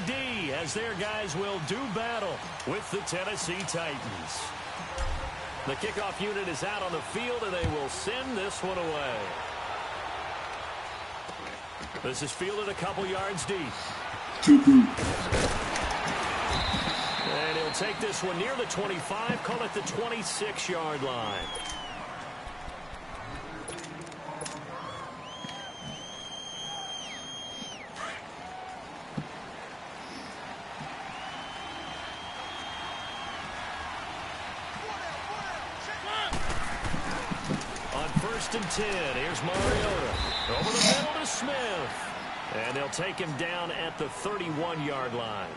D as their guys will do battle with the Tennessee Titans. The kickoff unit is out on the field, and they will send this one away. This is fielded a couple yards deep. And he'll take this one near the 25, call it the 26-yard line. On 1st and 10, here's Mariota. Over the middle to Smith. And they'll take him down at the 31-yard line.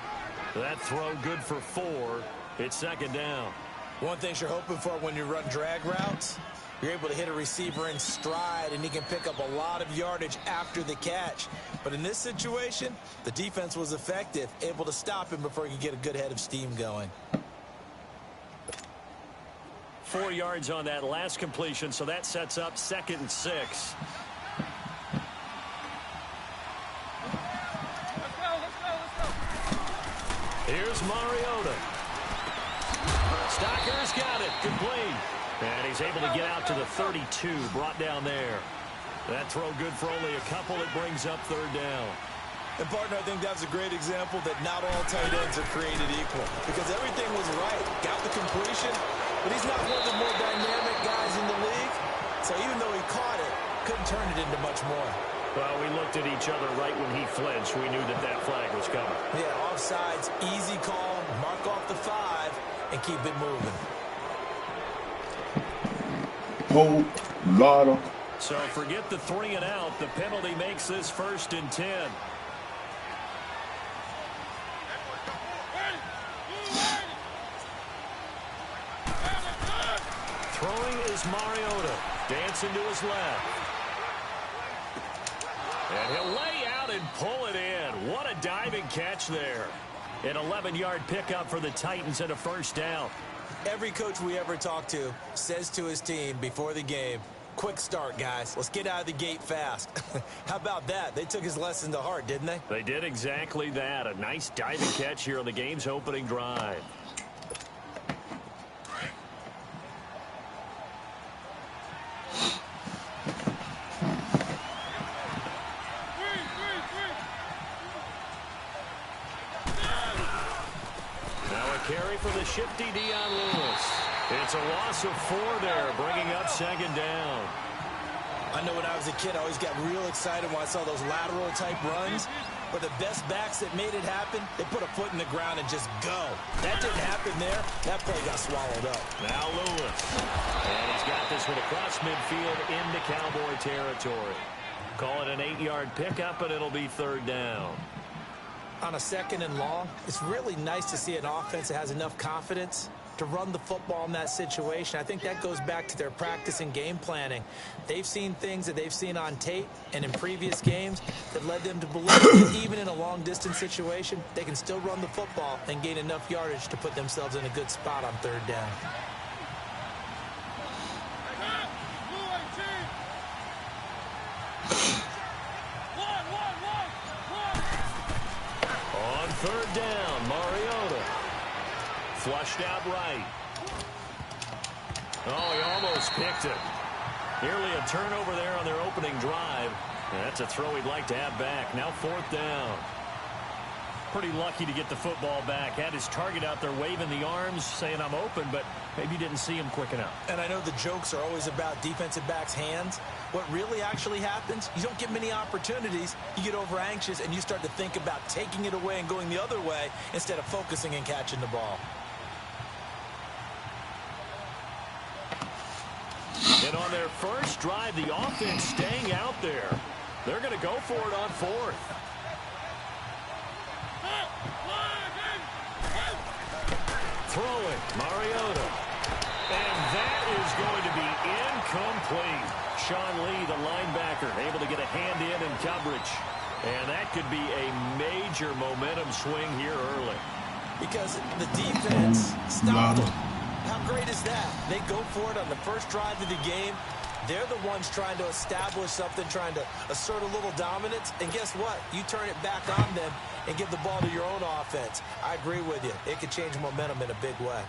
That throw good for 4. It's 2nd down. One thing you're hoping for when you run drag routes, you're able to hit a receiver in stride, and he can pick up a lot of yardage after the catch. But in this situation, the defense was effective, able to stop him before he could get a good head of steam going. 4 yards on that last completion, so that sets up 2nd and 6. Here's Mariota. Stocker's got it. Complete. And he's able to get out to the 32. Brought down there. That throw good for only a couple. It brings up 3rd down. And, partner, I think that's a great example that not all tight ends are created equal. Because everything was right. Got the completion. But he's not one of the more dynamic guys in the league. So even though he caught it, couldn't turn it into much more. Well, we looked at each other right when he flinched. We knew that that flag was coming. Yeah, offsides, easy call, mark off the 5, and keep it moving. Whole lot of. So forget the 3 and out. The penalty makes this 1st and 10. Throwing is Mariota. Dancing to his left. And he'll lay out and pull it in. What a diving catch there. An 11-yard pickup for the Titans and a 1st down. Every coach we ever talk to says to his team before the game, quick start, guys. Let's get out of the gate fast. How about that? They took his lesson to heart, didn't they? They did exactly that. A nice diving catch here on the game's opening drive. Carry for the shifty Dion Lewis. It's a loss of 4 there, bringing up 2nd down. I know when I was a kid, I always got real excited when I saw those lateral-type runs. But the best backs that made it happen, they put a foot in the ground and just go. That didn't happen there. That play got swallowed up. Now Lewis. And he's got this one across midfield into Cowboy territory. Call it an 8-yard pickup, and it'll be 3rd down. On a 2nd and long, it's really nice to see an offense that has enough confidence to run the football in that situation. I think that goes back to their practice and game planning. They've seen things that they've seen on tape and in previous games that led them to believe that even in a long-distance situation, they can still run the football and gain enough yardage to put themselves in a good spot on 3rd down. On 3rd down, Mariota. Flushed out right. Oh, he almost picked it. Nearly a turnover there on their opening drive. That's a throw he'd like to have back. Now 4th down. Pretty lucky to get the football back. Had his target out there waving the arms, saying I'm open, but maybe didn't see him quick enough. And I know the jokes are always about defensive backs' hands. What really actually happens, you don't get many opportunities, you get over anxious, and you start to think about taking it away and going the other way instead of focusing and catching the ball. And on their first drive, the offense staying out there. They're going to go for it on 4th. Throwing, Mariota. And that is going to be incomplete. Sean Lee, the linebacker, able to get a hand in coverage. And that could be a major momentum swing here early. Because the defense stopped them. How great is that? They go for it on the first drive of the game. They're the ones trying to establish something, trying to assert a little dominance. And guess what? You turn it back on them and give the ball to your own offense. I agree with you. It could change momentum in a big way.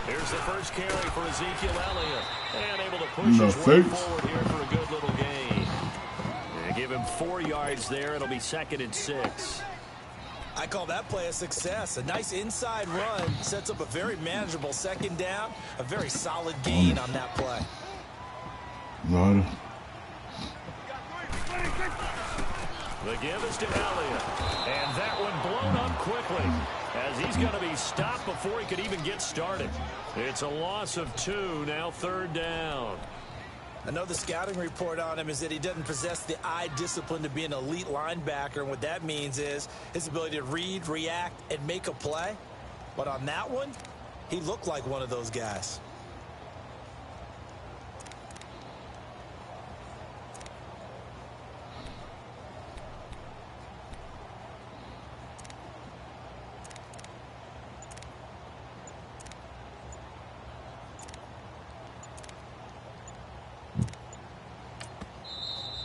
Here's the first carry for Ezekiel Elliott. And able to push his way forward here for a good little gain. And give him 4 yards there. It'll be 2nd and 6. I call that play a success. A nice inside run sets up a very manageable 2nd down. A very solid gain on that play. The give is to Elliott. And that one blown up quickly as he's going to be stopped before he could even get started. It's a loss of 2, now 3rd down. Another scouting report on him is that he doesn't possess the eye discipline to be an elite linebacker. And what that means is his ability to read, react, and make a play. But on that one, he looked like one of those guys.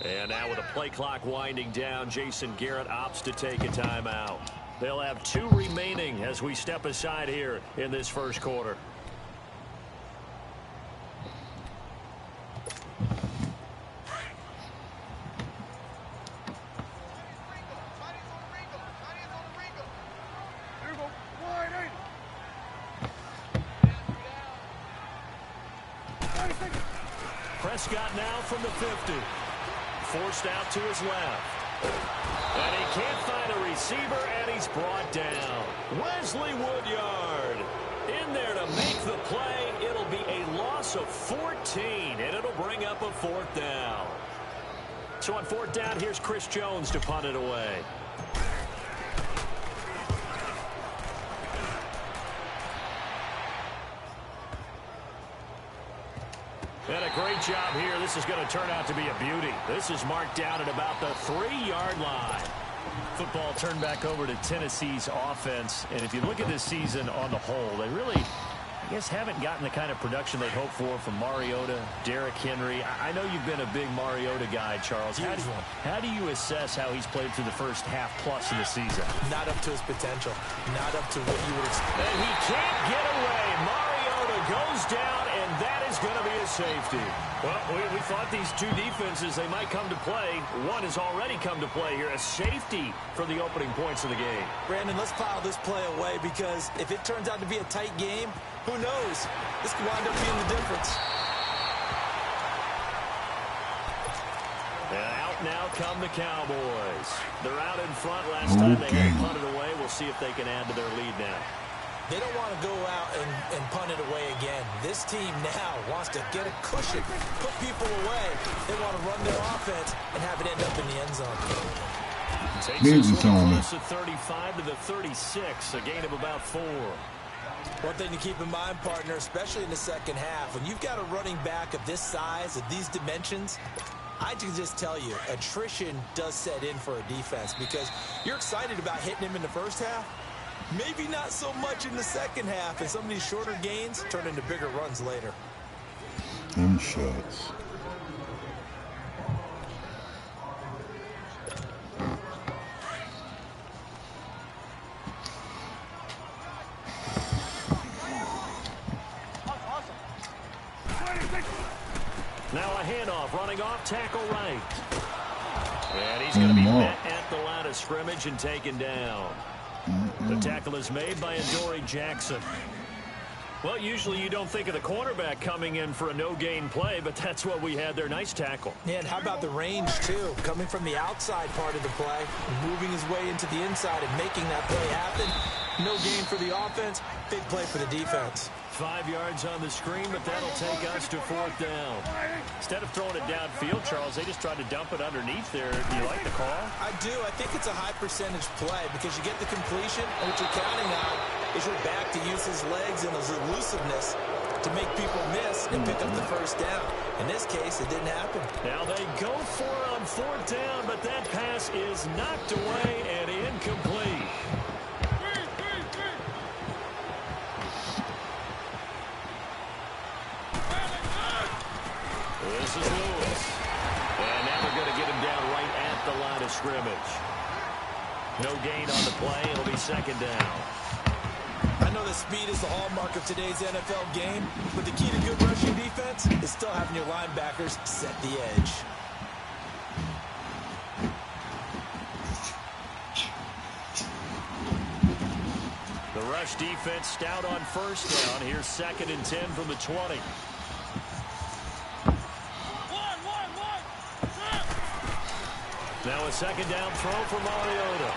And now with the play clock winding down, Jason Garrett opts to take a timeout. They'll have 2 remaining as we step aside here in this first quarter. Prescott now from the 50. Forced out to his left. And he can't find a receiver, and he's brought down. Wesley Woodyard in there to make the play. It'll be a loss of 14, and it'll bring up a 4th down. So on 4th down, here's Chris Jones to punt it away. And a great job here. This is going to turn out to be a beauty. This is marked down at about the 3-yard line. Football turned back over to Tennessee's offense. And if you look at this season on the whole, they really, I guess, haven't gotten the kind of production they hoped for from Mariota, Derrick Henry. I know you've been a big Mariota guy, Charles. How do you assess how he's played through the first half plus of the season? Not up to his potential. Not up to what you would expect. And he can't get away. Mariota goes down, and that is going to be a safety. Well, we thought these 2 defenses, they might come to play. One has already come to play here. A safety for the opening points of the game. Brandon, let's pile this play away because if it turns out to be a tight game, who knows? This could wind up being the difference. And out now come the Cowboys. They're out in front. Last time they had punted away. We'll see if they can add to their lead now. They don't want to go out and punt it away again. This team now wants to get a cushion, put people away. They want to run their offense and have it end up in the end zone. Takes this one across the 35 to the 36, a gain of about 4. One thing to keep in mind, partner, especially in the second half, when you've got a running back of this size, of these dimensions, I can just tell you, attrition does set in for a defense because you're excited about hitting him in the first half. Maybe not so much in the second half, and some of these shorter gains turn into bigger runs later. Them shots. Now a handoff, running off, tackle right. And he's going to be met at the line of scrimmage and taken down. The tackle is made by Adoree Jackson. Well, usually you don't think of the cornerback coming in for a no-gain play, but that's what we had there. Nice tackle. Yeah, and how about the range, too? Coming from the outside part of the play, moving his way into the inside and making that play happen. No gain for the offense, big play for the defense. 5 yards on the screen, but that'll take us to 4th down. Instead of throwing it downfield, Charles, they just tried to dump it underneath there. Do you like the call? I do. I think it's a high-percentage play because you get the completion, and what you're counting on is your back to use his legs and his elusiveness to make people miss and pick up the first down. In this case, it didn't happen. Now they go for it on 4th down, but that pass is knocked away and incomplete. scrimmage. No gain on the play. It'll be second down. I know that speed is the hallmark of today's NFL game, but the key to good rushing defense is still having your linebackers set the edge. The rush defense stout on first down. Here's 2nd and 10 from the 20. Now a second down throw for Mariota.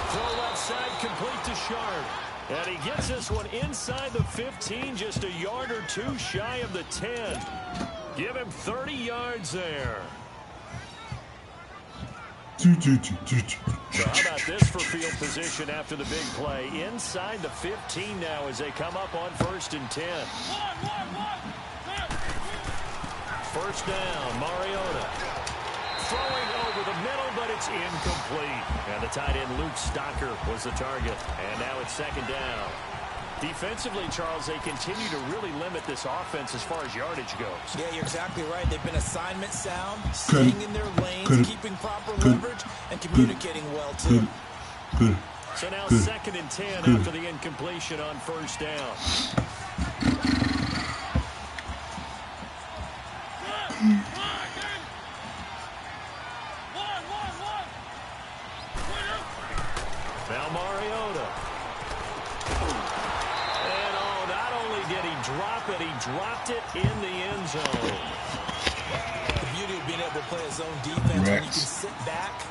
Throw left side, complete to Sharp. And he gets this one inside the 15, just a yard or two shy of the 10. Give him 30 yards there. So how about this for field position after the big play? Inside the 15 now as they come up on 1st and 10. First down, Mariota. Throwing over the middle, but it's incomplete. And the tight end, Luke Stocker, was the target. And now it's 2nd down. Defensively, Charles, they continue to really limit this offense as far as yardage goes. Yeah, you're exactly right. They've been assignment sound, staying in their lanes, keeping proper leverage, and communicating well, too. So now 2nd and 10 after the incompletion on 1st down. Now Mariota. And not only did he drop it, he dropped it in the end zone. The beauty of being able to play a zone defense when you can sit back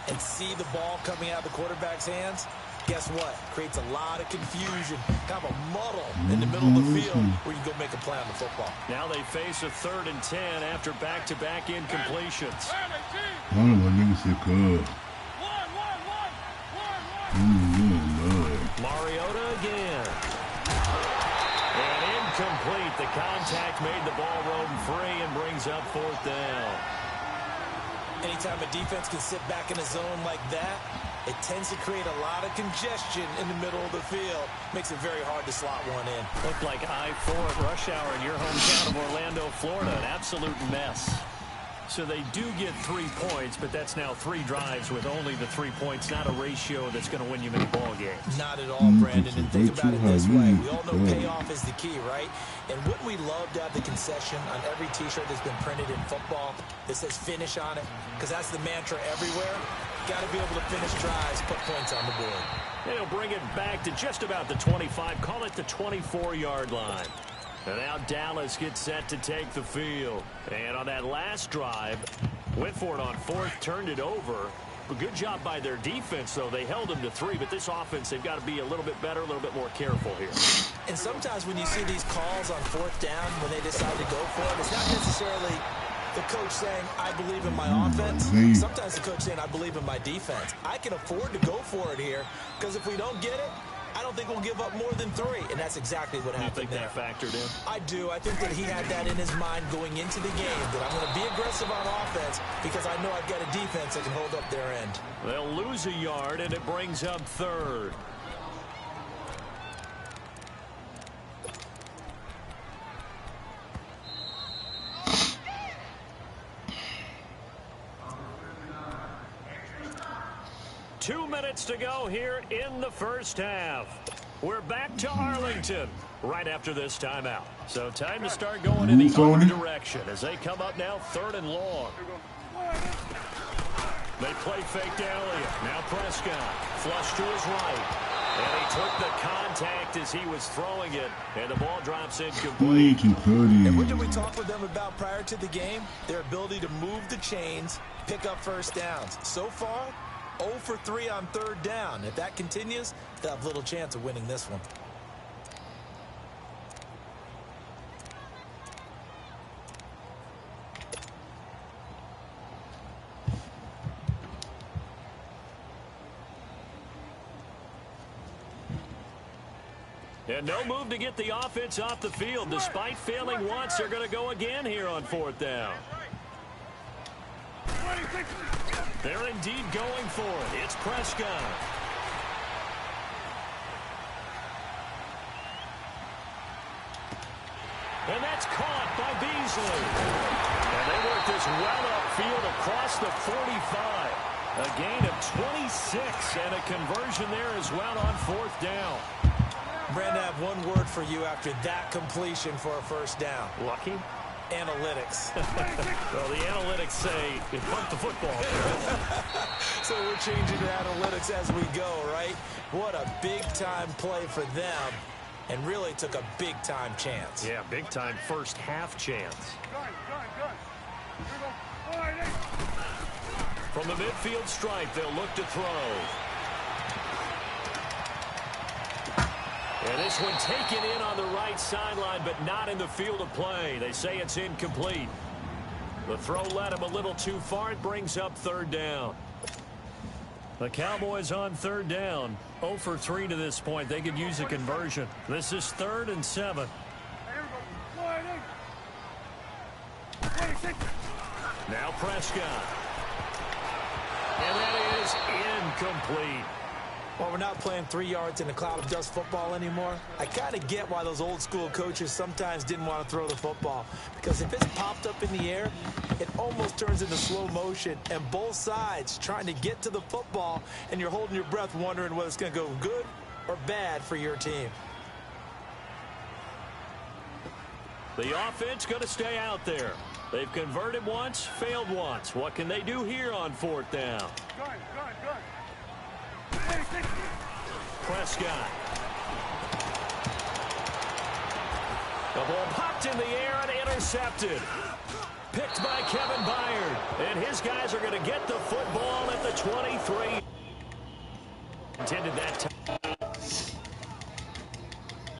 and see the ball coming out of the quarterback's hands. Guess what? Creates a lot of confusion, kind of a muddle in the middle of the field where you go make a play on the football. Now they face a 3rd and 10 after back-to-back incompletions. Mariota again. And incomplete. The contact made the ball roam free and brings up 4th down. Anytime a defense can sit back in a zone like that, it tends to create a lot of congestion in the middle of the field. Makes it very hard to slot one in. Looked like I-4 at rush hour in your hometown of Orlando, Florida. An absolute mess. So they do get 3 points, but that's now 3 drives with only the 3 points, not a ratio that's going to win you many ball games. Not at all, Brandon. And think about it this way. We all know payoff is the key, right? And wouldn't we love to have the concession on every T-shirt that's been printed in football that says finish on it? Because that's the mantra everywhere. Got to be able to finish drives, put points on the board. They'll bring it back to just about the 25. Call it the 24-yard line. And now Dallas gets set to take the field. And on that last drive, went for it on 4th, turned it over. A good job by their defense, though. They held them to 3, but this offense, they've got to be a little bit better, a little bit more careful here. And sometimes when you see these calls on 4th down, when they decide to go for it, it's not necessarily the coach saying, I believe in my offense. Sometimes the coach saying, I believe in my defense. I can afford to go for it here, because if we don't get it, I don't think we'll give up more than 3, and that's exactly what happened there. You think that factored in? I do. I think that he had that in his mind going into the game, that I'm going to be aggressive on offense because I know I've got a defense that can hold up their end. They'll lose a yard, and it brings up 3rd. Two minutes to go here in the first half. We're back to Arlington right after this timeout. So time to start going in the other direction as they come up now 3rd and long. They play fake to Elliott. Now Prescott. Flush to his right. And he took the contact as he was throwing it. And the ball drops incomplete. And what did we talk with them about prior to the game? Their ability to move the chains, pick up first downs. So far, 0 for 3 on 3rd down. If that continues, they'll have little chance of winning this one. And no move to get the offense off the field. Despite failing once, they're going to go again here on 4th down. They're indeed going for it. It's Prescott. And that's caught by Beasley. And they work this well upfield across the 45. A gain of 26 and a conversion there as well on fourth down. Brandon, I have one word for you after that completion for a first down. Lucky? Analytics. Well, the analytics say you pumped the football. So we're changing to analytics as we go, right? What a big-time play for them, and really took a big-time chance. Yeah, big-time first half chance. From the midfield stripe, they'll look to throw. And this one taken in on the right sideline, but not in the field of play. They say it's incomplete. The throw led him a little too far. It brings up third down. The Cowboys on third down. 0 for 3 to this point. They could use a conversion. This is 3rd and 7. Now Prescott. And that is incomplete. Well, we're not playing 3 yards in a cloud of dust football anymore. I kind of get why those old school coaches sometimes didn't want to throw the football. Because if it's popped up in the air, it almost turns into slow motion. And both sides trying to get to the football, and you're holding your breath wondering whether it's going to go good or bad for your team. The offense going to stay out there. They've converted once, failed once. What can they do here on fourth down? Prescott. The ball popped in the air and intercepted. Picked by Kevin Byard. And his guys are going to get the football at the 23. Intended that time.